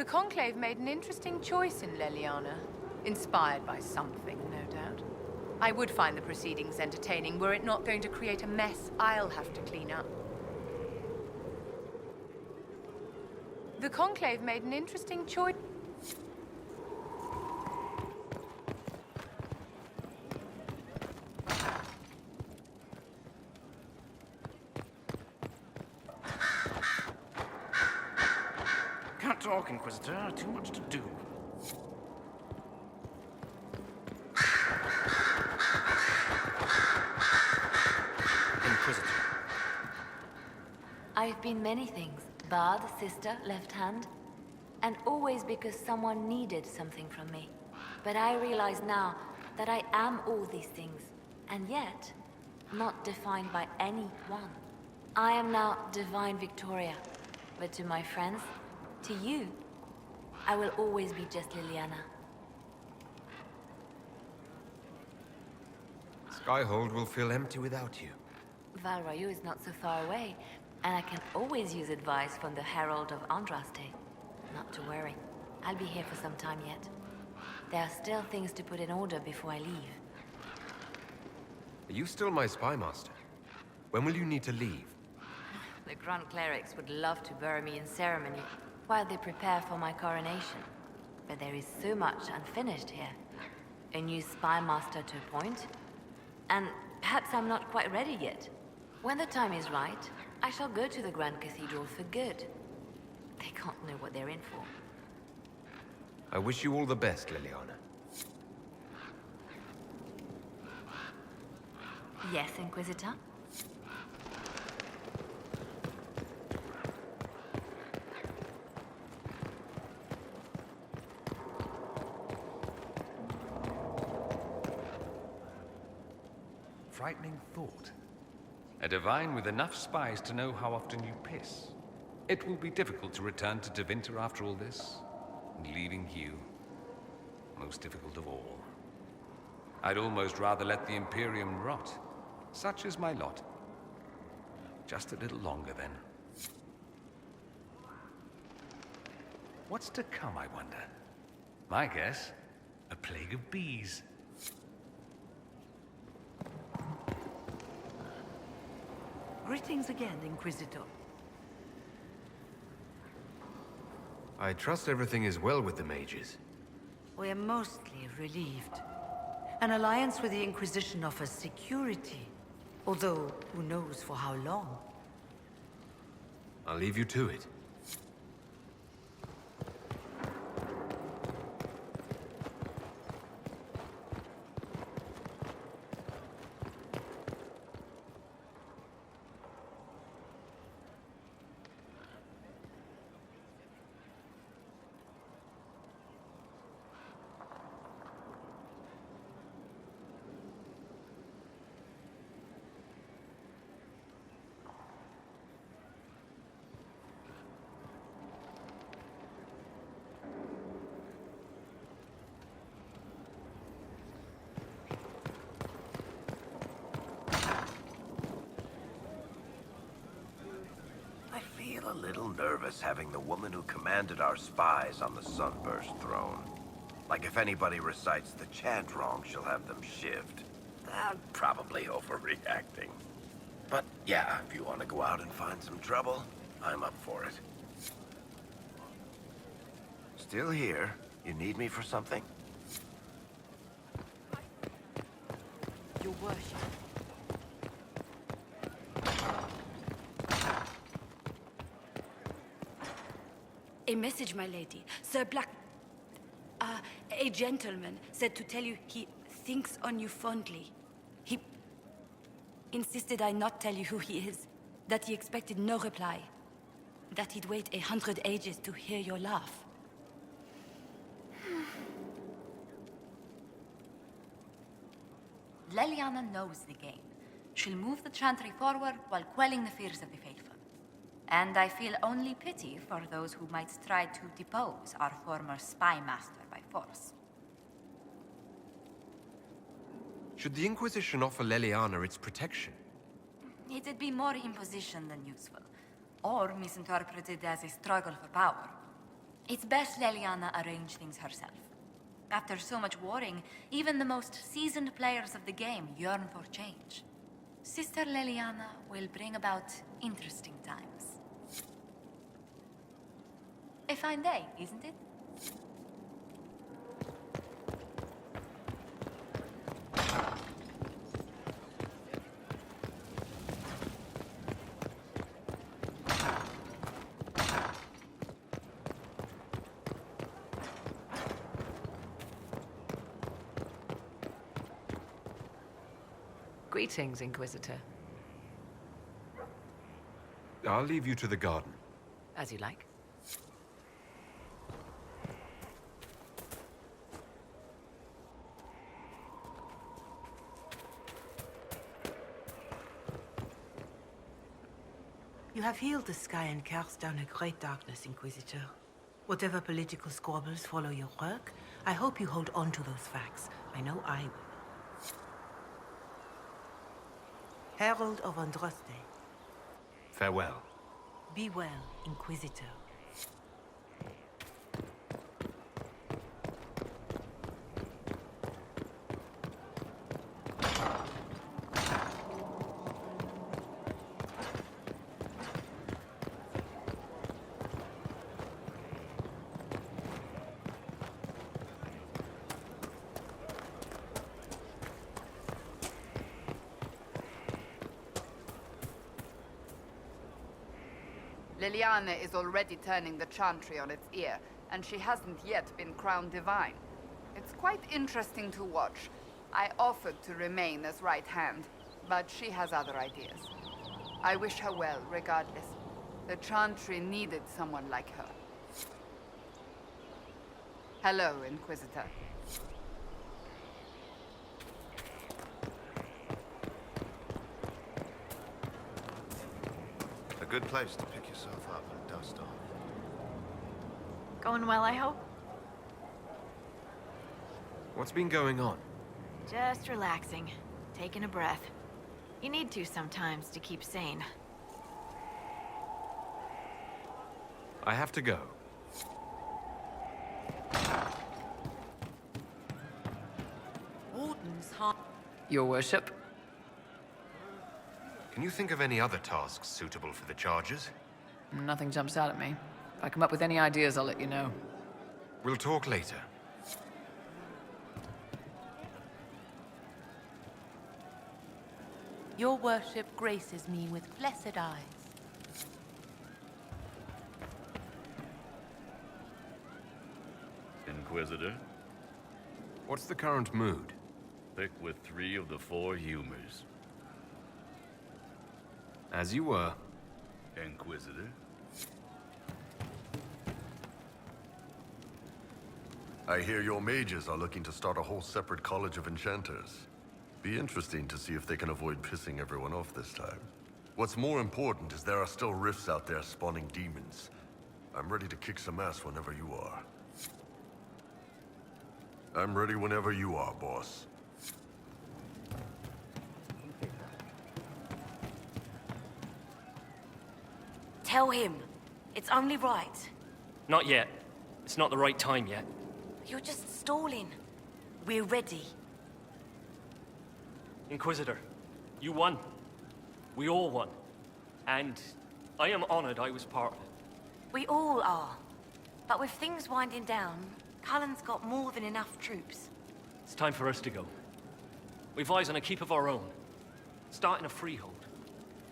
Conclave made an interesting choice in Leliana. Inspired by something, no doubt. I would find the proceedings entertaining were it not going to create a mess I'll have to clean up. The Conclave made an interesting choice. Can't talk, Inquisitor. Too much to do. Inquisitor. I've been many things. Bard, sister, left hand. And always because someone needed something from me. But I realize now that I am all these things. And yet, not defined by any one. I am now Divine Victoria. But to my friends, to you, I will always be just Leliana. Skyhold will feel empty without you. Val Royeaux is not so far away, and I can always use advice from the Herald of Andraste. Not to worry. I'll be here for some time yet. There are still things to put in order before I leave. Are you still my spy master? When will you need to leave? The Grand Clerics would love to bury me in ceremony while they prepare for my coronation. But there is so much unfinished here. A new spy master to appoint. And perhaps I'm not quite ready yet. When the time is right, I shall go to the Grand Cathedral for good. They can't know what they're in for. I wish you all the best, Leliana. Yes, Inquisitor? Frightening thought. A divine with enough spies to know how often you piss. It will be difficult to return to Tevinter after all this, and leaving you, most difficult of all. I'd almost rather let the Imperium rot. Such is my lot. Just a little longer, then. What's to come, I wonder? My guess, a plague of bees. Greetings again, Inquisitor. I trust everything is well with the mages. We are mostly relieved. An alliance with the Inquisition offers security. Although, who knows for how long? I'll leave you to it. I feel a little nervous having the woman who commanded our spies on the Sunburst throne. Like if anybody recites the chant wrong, she'll have them shivved. I'm probably overreacting. But yeah, if you want to go out and find some trouble, I'm up for it. Still here? You need me for something? Your worship. A message, my lady. Sir Black... a gentleman said to tell you he thinks on you fondly. He insisted I not tell you who he is. That he expected no reply. That he'd wait 100 ages to hear your laugh. Leliana knows the game. She'll move the Chantry forward while quelling the fears of the faithful. And I feel only pity for those who might try to depose our former spy master by force. Should the Inquisition offer Leliana its protection? It'd be more imposition than useful, or misinterpreted as a struggle for power. It's best Leliana arrange things herself. After so much warring, even the most seasoned players of the game yearn for change. Sister Leliana will bring about interesting times. A fine day, isn't it? Greetings, Inquisitor. I'll leave you to the garden. As you like. You have healed the sky and cast down a great darkness, Inquisitor. Whatever political squabbles follow your work, I hope you hold on to those facts. I know I will. Herald of Andraste. Farewell. Be well, Inquisitor. Leliana is already turning the Chantry on its ear, and she hasn't yet been crowned divine. It's quite interesting to watch. I offered to remain as right hand, but she has other ideas. I wish her well, regardless. The Chantry needed someone like her. Hello, Inquisitor. A good place to pick yourself up and dust off. Going well, I hope? What's been going on? Just relaxing. Taking a breath. You need to sometimes to keep sane. I have to go. Warden's heart. Your worship. Can you think of any other tasks suitable for the charges? Nothing jumps out at me. If I come up with any ideas, I'll let you know. We'll talk later. Your worship graces me with blessed eyes. Inquisitor, What's the current mood? pick with 3 of the 4 humors. As you were. Inquisitor, I hear your mages are looking to start a whole separate college of enchanters. Be interesting to see if they can avoid pissing everyone off this time. What's more important is there are still rifts out there spawning demons. I'm ready to kick some ass whenever you are. I'm ready whenever you are, boss. Tell him. It's only right. Not yet. It's not the right time yet. You're just stalling. We're ready. Inquisitor, you won. We all won. And I am honored I was part of it. We all are. But with things winding down, Cullen's got more than enough troops. It's time for us to go. We've eyes on a keep of our own. Starting a freehold.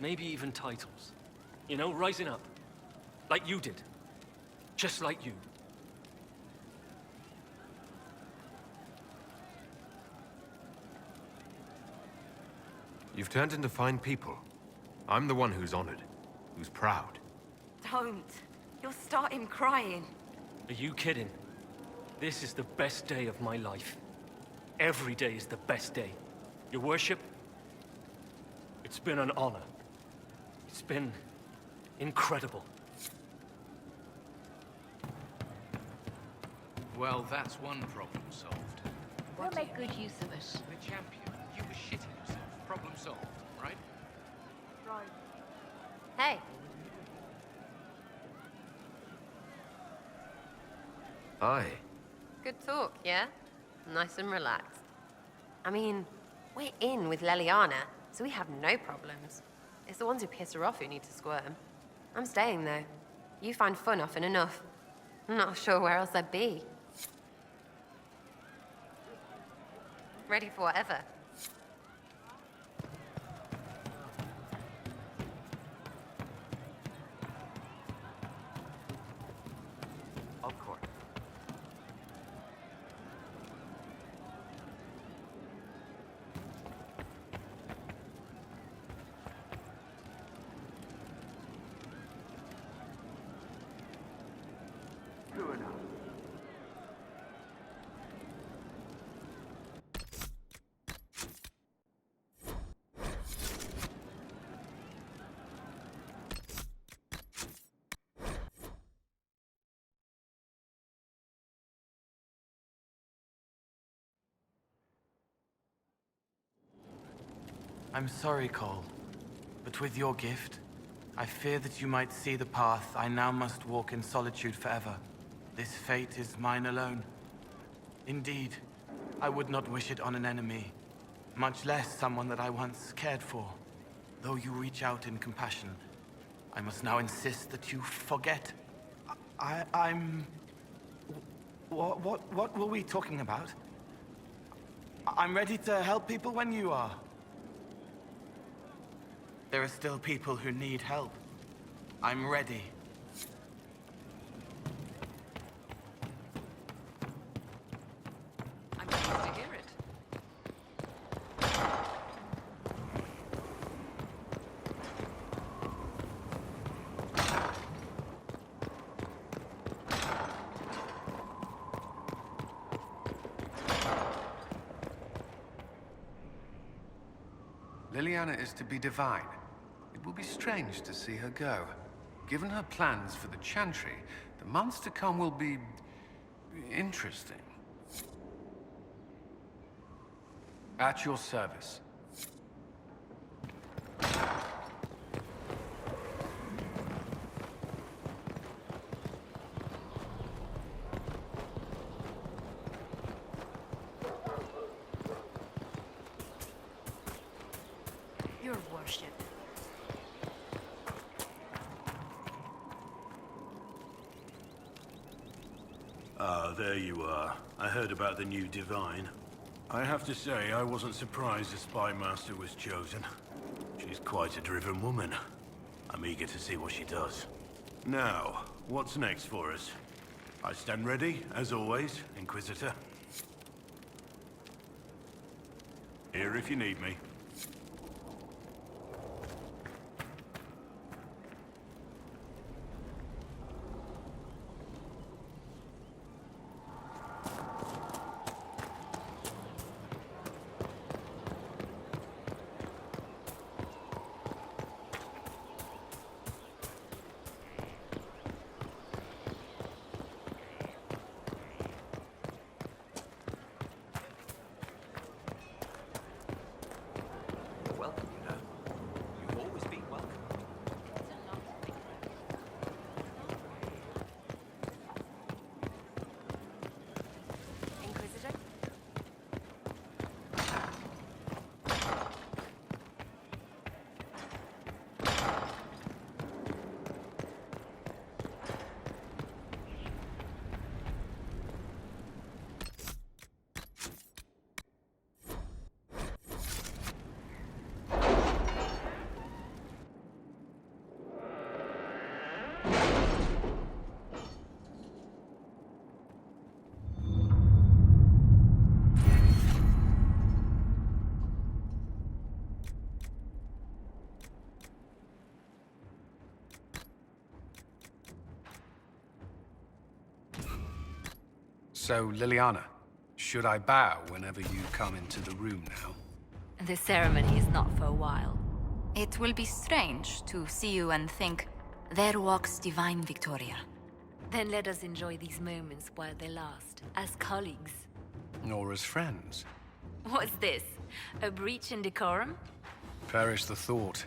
Maybe even titles. You know, rising up. Like you did. Just like you. You've turned into fine people. I'm the one who's honored, who's proud. Don't. You'll start him crying. Are you kidding? This is the best day of my life. Every day is the best day. Your worship, it's been an honor. It's been incredible. Well, that's one problem solved. We'll make good use of it. The champion, you were shitting yourself. Problem solved, right? Hey, Hi. Good talk, yeah? Nice and relaxed. I mean, we're in with Leliana, so we have no problems. It's the ones who piss her off who need to squirm. I'm staying, though. You find fun often enough. I'm not sure where else I'd be. Ready for whatever. Of course. I'm sorry, Cole, but with your gift, I fear that you might see the path I now must walk in solitude forever. This fate is mine alone. Indeed, I would not wish it on an enemy, much less someone that I once cared for. Though you reach out in compassion, I must now insist that you forget. I'm... What were we talking about? I'm ready to help people when you are. There are still people who need help. I'm ready. I'm pleased to hear it. Leliana is to be divine. It will be strange to see her go. Given her plans for the Chantry, the months to come will be... interesting. At your service. Your worship. Ah, there you are. I heard about the new Divine. I have to say, I wasn't surprised the Spy Master was chosen. She's quite a driven woman. I'm eager to see what she does. Now, what's next for us? I stand ready, as always, Inquisitor. Here if you need me. Welcome, you know. You've always been welcome. Inquisitor? So, Leliana, should I bow whenever you come into the room now? The ceremony is not for a while. It will be strange to see you and think, there walks Divine Victoria. Then let us enjoy these moments while they last, as colleagues. Nor as friends. What's this? A breach in decorum? Perish the thought.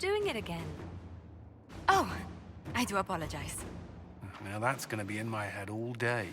doing it again. Oh, I do apologize. Now that's gonna be in my head all day.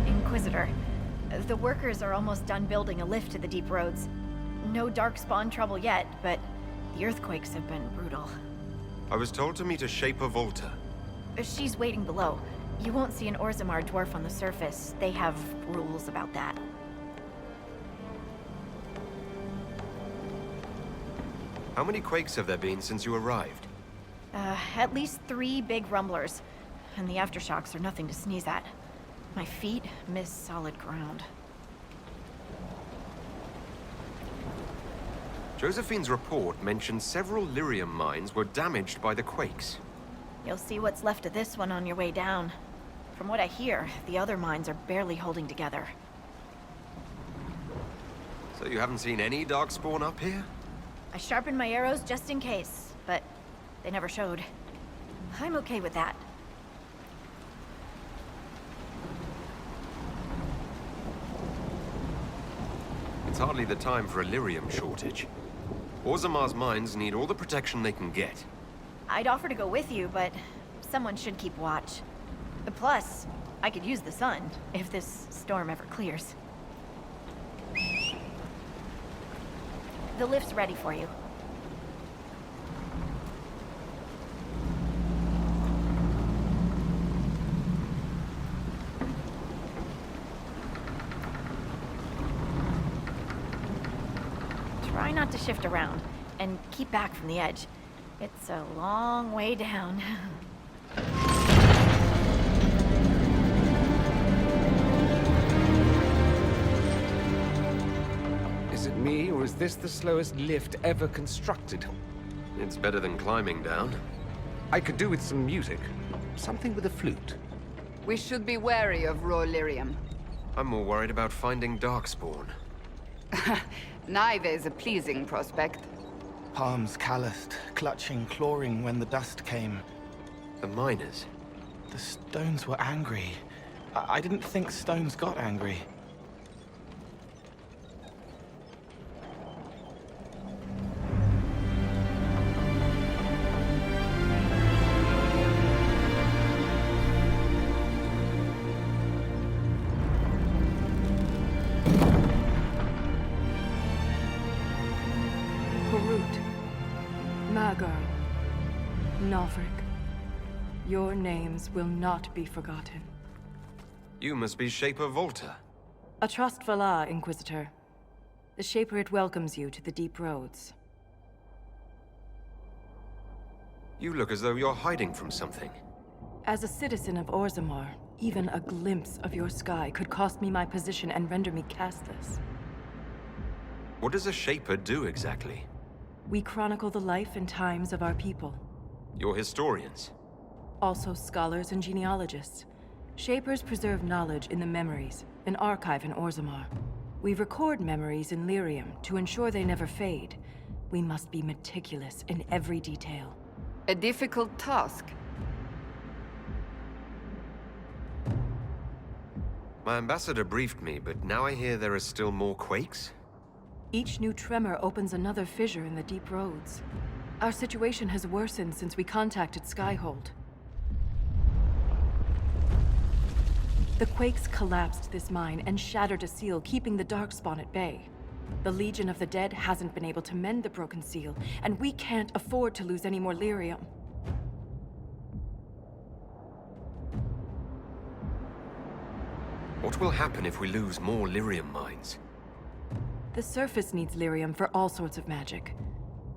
Inquisitor, the workers are almost done building a lift to the deep roads. No darkspawn trouble yet, but the earthquakes have been brutal. I was told to meet a Shaper Volta. She's waiting below. You won't see an Orzammar dwarf on the surface. They have rules about that. How many quakes have there been since you arrived? At least 3 big rumblers. And the aftershocks are nothing to sneeze at. My feet miss solid ground. Josephine's report mentioned several lyrium mines were damaged by the quakes. You'll see what's left of this one on your way down. From what I hear, the other mines are barely holding together. So you haven't seen any darkspawn up here? I sharpened my arrows just in case, but they never showed. I'm okay with that. It's hardly the time for a lyrium shortage. Orzammar's mines need all the protection they can get. I'd offer to go with you, but someone should keep watch. Plus, I could use the sun if this storm ever clears. The lift's ready for you. Try not to shift around, and keep back from the edge. It's a long way down. Is it me, or is this the slowest lift ever constructed? It's better than climbing down. I could do with some music. Something with a flute. We should be wary of raw lyrium. I'm more worried about finding darkspawn. Neither is a pleasing prospect. Palms calloused, clutching, clawing when the dust came. The miners? The stones were angry. I didn't think stones got angry. My girl, Nofric, your names will not be forgotten. You must be Shaper Volta. A trustful Inquisitor. The Shaper it welcomes you to the Deep Roads. You look as though you're hiding from something. As a citizen of Orzammar, even a glimpse of your sky could cost me my position and render me castless. What does a Shaper do exactly? We chronicle the life and times of our people. You're historians. Also scholars and genealogists. Shapers preserve knowledge in the memories, an archive in Orzammar. We record memories in Lyrium to ensure they never fade. We must be meticulous in every detail. A difficult task. My ambassador briefed me, but now I hear there are still more quakes? Each new tremor opens another fissure in the Deep Roads. Our situation has worsened since we contacted Skyhold. The quakes collapsed this mine and shattered a seal, keeping the Darkspawn at bay. The Legion of the Dead hasn't been able to mend the broken seal, and we can't afford to lose any more lyrium. What will happen if we lose more lyrium mines? The surface needs lyrium for all sorts of magic.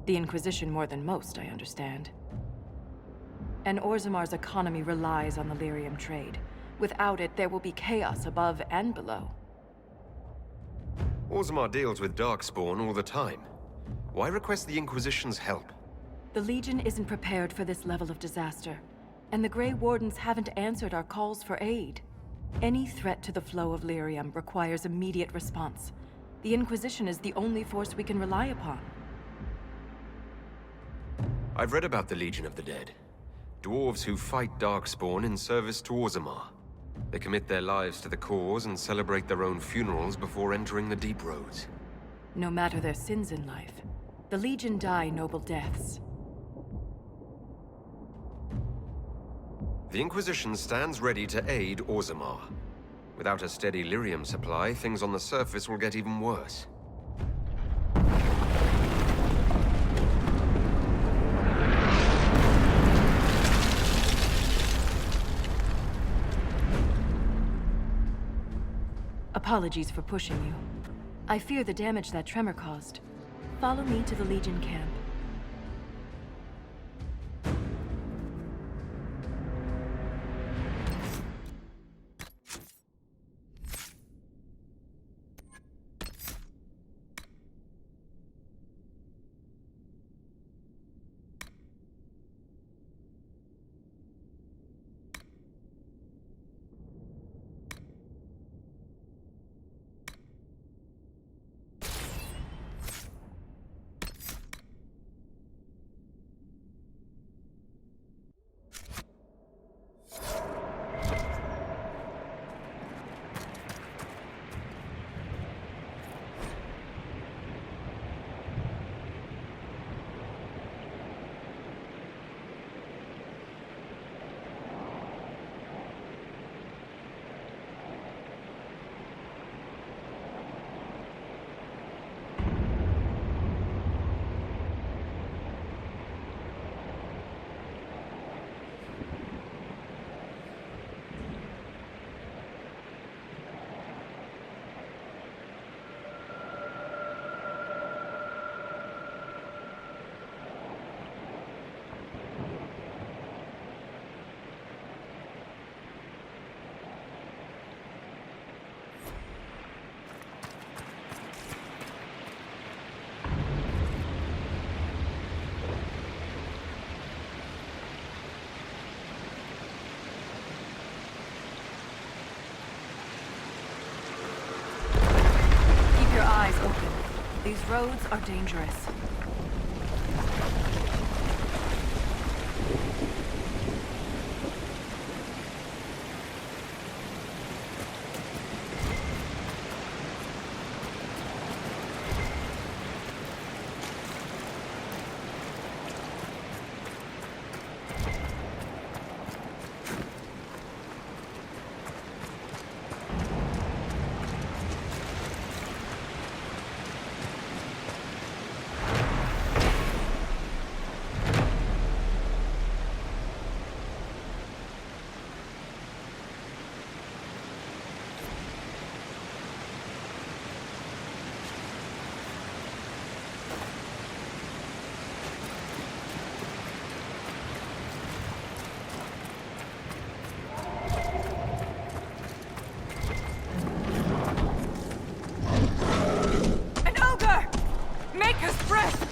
The Inquisition more than most, I understand. And Orzammar's economy relies on the lyrium trade. Without it, there will be chaos above and below. Orzammar deals with Darkspawn all the time. Why request the Inquisition's help? The Legion isn't prepared for this level of disaster, and the Grey Wardens haven't answered our calls for aid. Any threat to the flow of lyrium requires immediate response. The Inquisition is the only force we can rely upon. I've read about the Legion of the Dead. Dwarves who fight Darkspawn in service to Orzammar. They commit their lives to the cause and celebrate their own funerals before entering the Deep Roads. No matter their sins in life, the Legion die noble deaths. The Inquisition stands ready to aid Orzammar. Without a steady lyrium supply, things on the surface will get even worse. Apologies for pushing you. I fear the damage that tremor caused. Follow me to the Legion camp. These roads are dangerous. Darker's breath!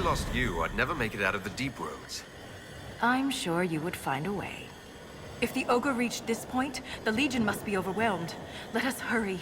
lost you, I'd never make it out of the deep roads. I'm sure you would find a way. If the ogre reached this point, the Legion must be overwhelmed. Let us hurry.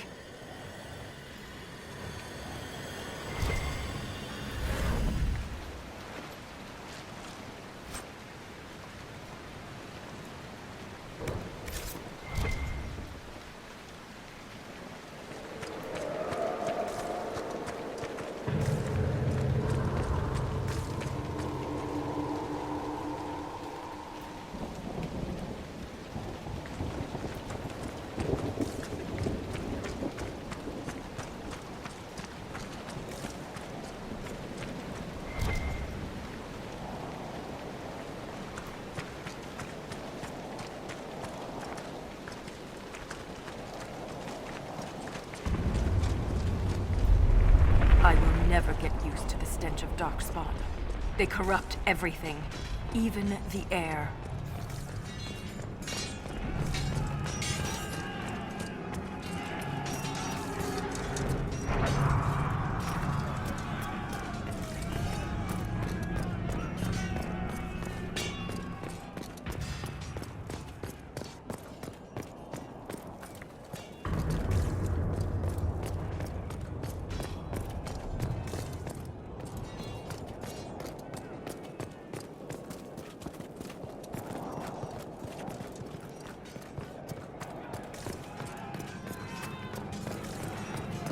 stench of darkspawn. They corrupt everything, even the air.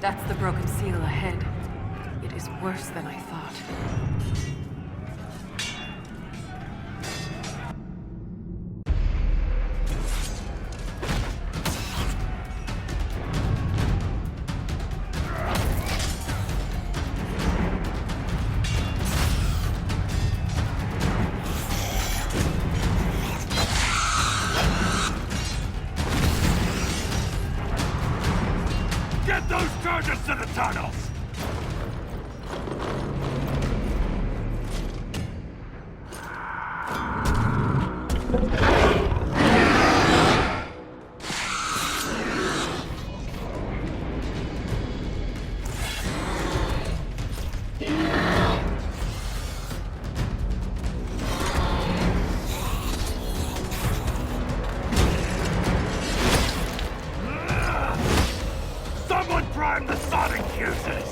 That's the broken seal ahead. It is worse than I thought. Get those charges to the tunnels! Someone prime the sonic fuses!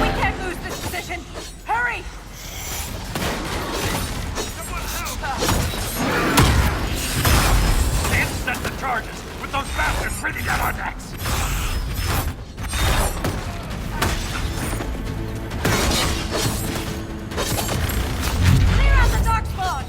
We can't lose this position! Hurry! Can't set the charges with those bastards breathing down our necks! Clear out the darkspawn!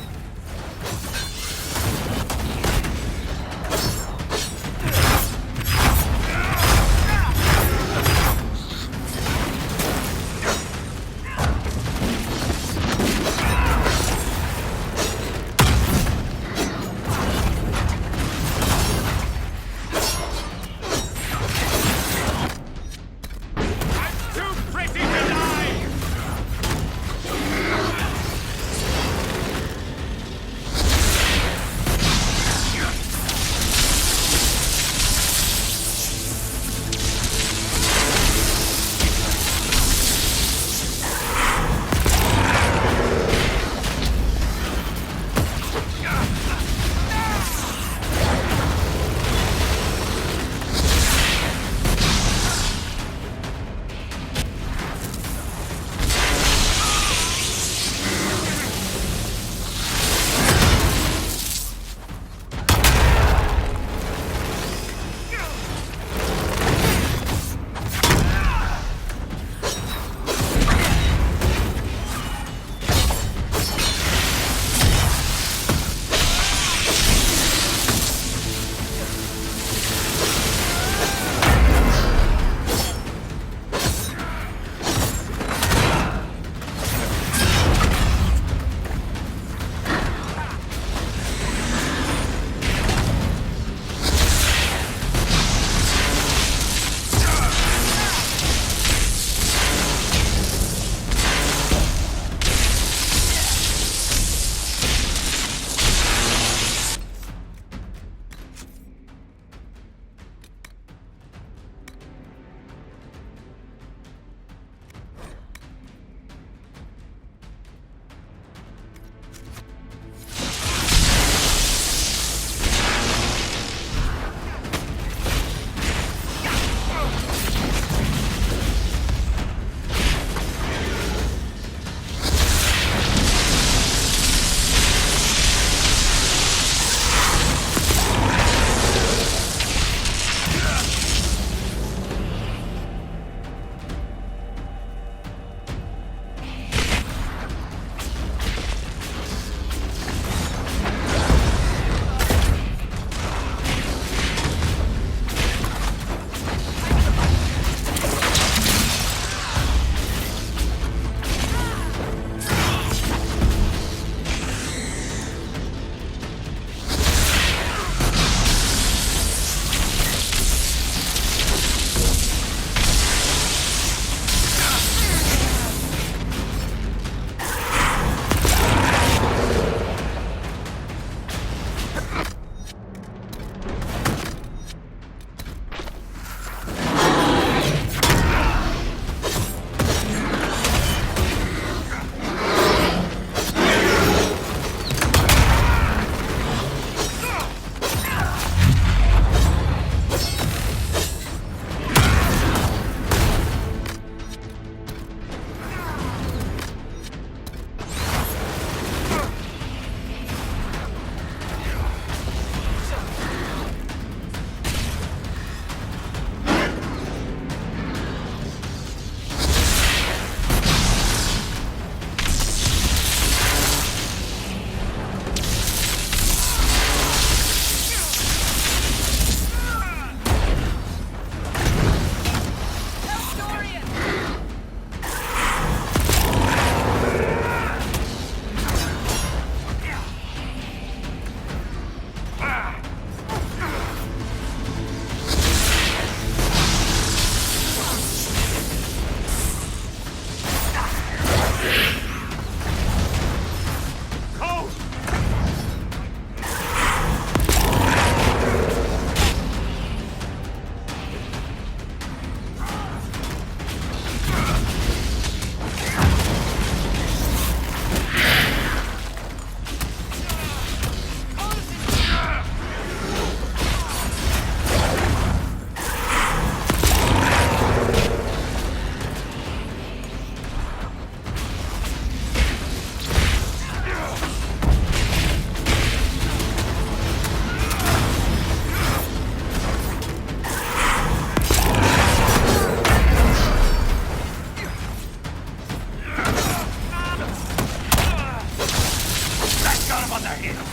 the hill!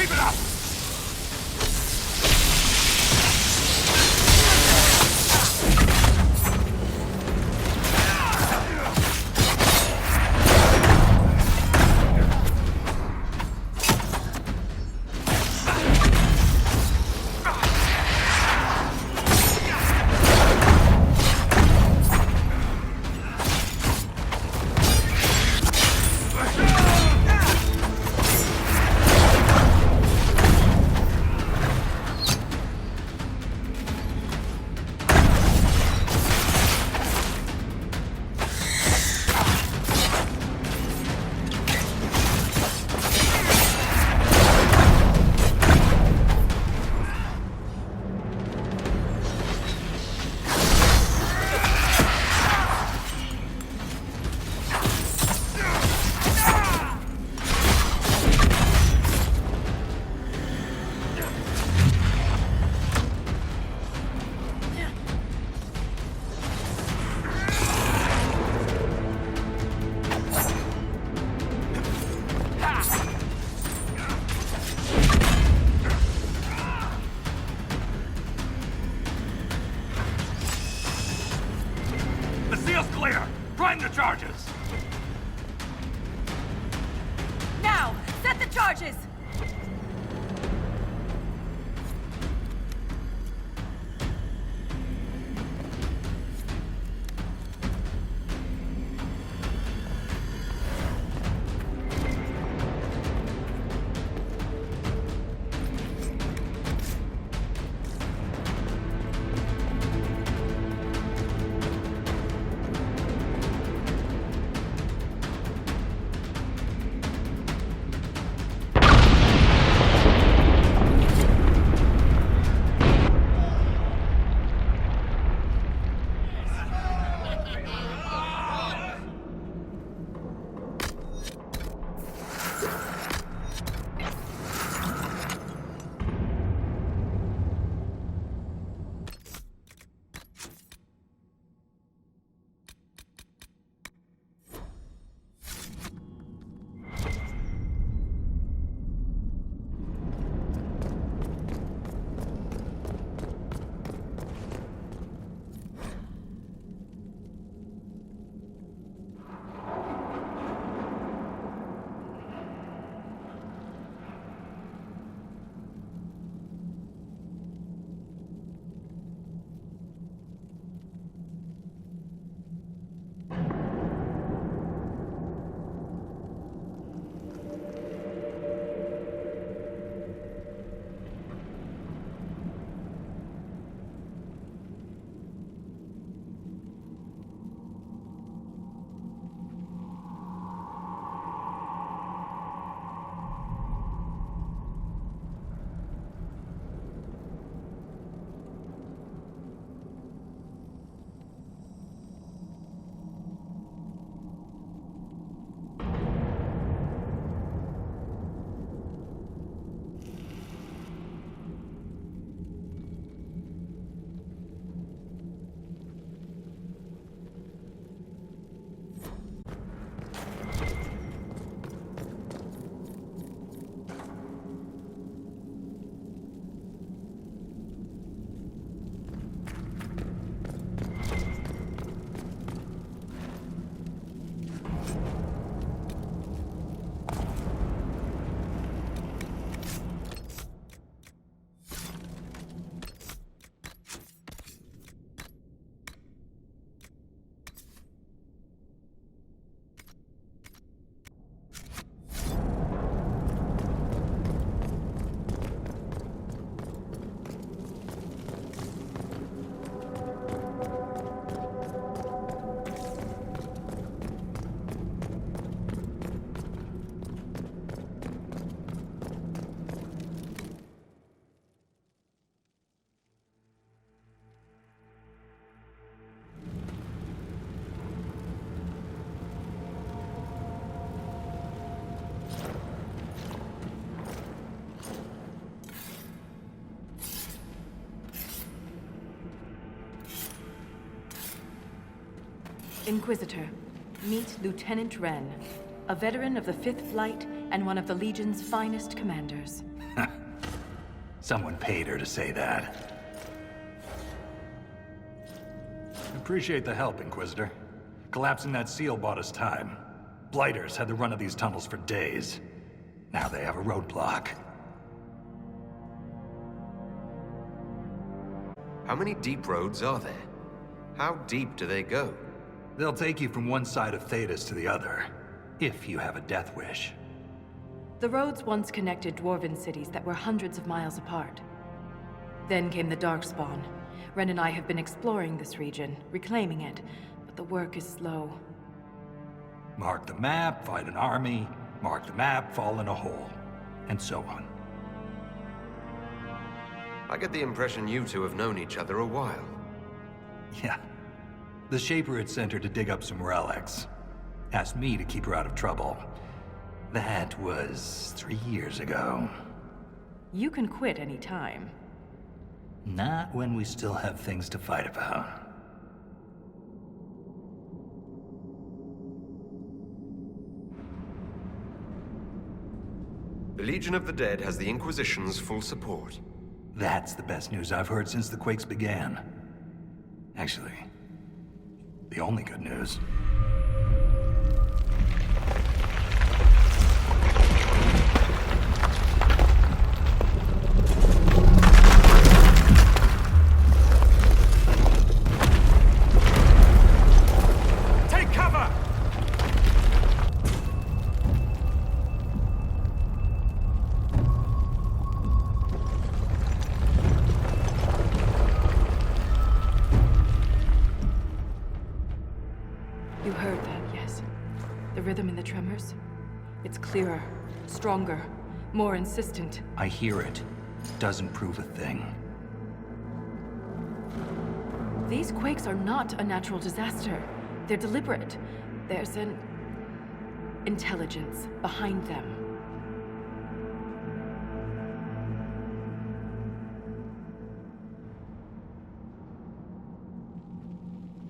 Keep it up! Now, set the charges! Inquisitor, meet Lieutenant Wren, a veteran of the 5th Flight and one of the Legion's finest commanders. Someone paid her to say that. Appreciate the help, Inquisitor. Collapsing that seal bought us time. Blighters had the run of these tunnels for days. Now they have a roadblock. How many deep roads are there? How deep do they go? They'll take you from one side of Thedas to the other, if you have a death wish. The roads once connected dwarven cities that were hundreds of miles apart. Then came the Darkspawn. Ren and I have been exploring this region, reclaiming it, but the work is slow. Mark the map, fight an army. Mark the map, fall in a hole. And so on. I get the impression you two have known each other a while. Yeah. The Shaper had sent her to dig up some relics. Asked me to keep her out of trouble. That was 3 years ago. You can quit any time. Not when we still have things to fight about. The Legion of the Dead has the Inquisition's full support. That's the best news I've heard since the Quakes began. Actually, the only good news. Take cover! You heard that, yes? The rhythm in the tremors? It's clearer, stronger, more insistent. I hear it. Doesn't prove a thing. These quakes are not a natural disaster. They're deliberate. There's an intelligence behind them.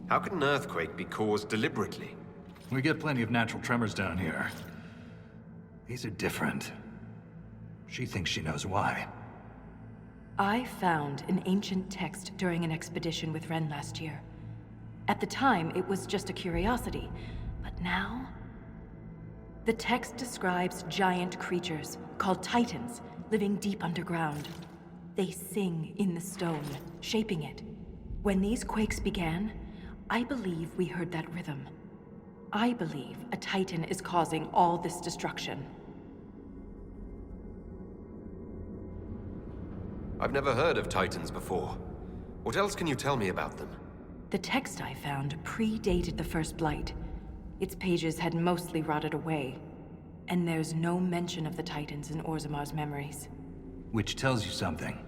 How could an earthquake be caused deliberately? We get plenty of natural tremors down here. These are different. She thinks she knows why. I found an ancient text during an expedition with Ren last year. At the time, it was just a curiosity, but now... The text describes giant creatures, called Titans, living deep underground. They sing in the stone, shaping it. When these quakes began, I believe we heard that rhythm. I believe a Titan is causing all this destruction. I've never heard of Titans before. What else can you tell me about them? The text I found predated the First Blight. Its pages had mostly rotted away, and there's no mention of the Titans in Orzamar's memories. Which tells you something.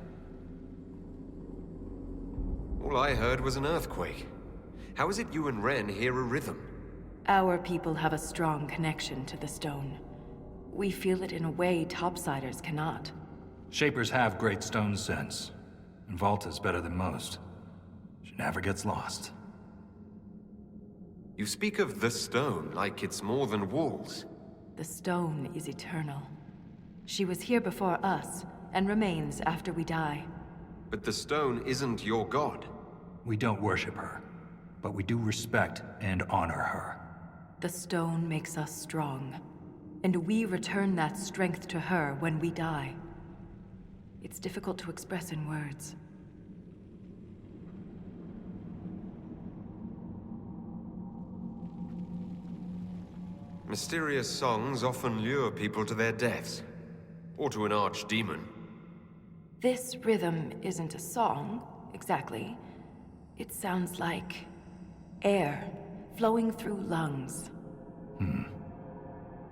All I heard was an earthquake. How is it you and Ren hear a rhythm? Our people have a strong connection to the stone. We feel it in a way topsiders cannot. Shapers have great stone sense, and Volta's better than most. She never gets lost. You speak of the stone like it's more than walls. The stone is eternal. She was here before us, and remains after we die. But the stone isn't your god. We don't worship her, but we do respect and honor her. The stone makes us strong, and we return that strength to her when we die. It's difficult to express in words. Mysterious songs often lure people to their deaths. Or to an archdemon. This rhythm isn't a song, exactly. It sounds like air flowing through lungs.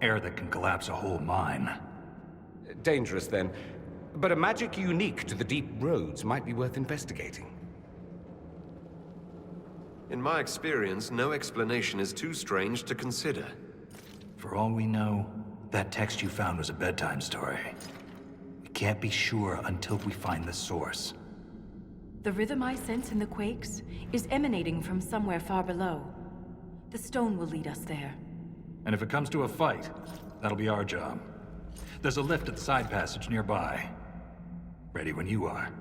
Air that can collapse a whole mine. Dangerous, then. But a magic unique to the deep roads might be worth investigating. In my experience, no explanation is too strange to consider. For all we know, that text you found was a bedtime story. We can't be sure until we find the source. The rhythm I sense in the quakes is emanating from somewhere far below. The stone will lead us there. And if it comes to a fight, that'll be our job. There's a lift at the side passage nearby. Ready when you are.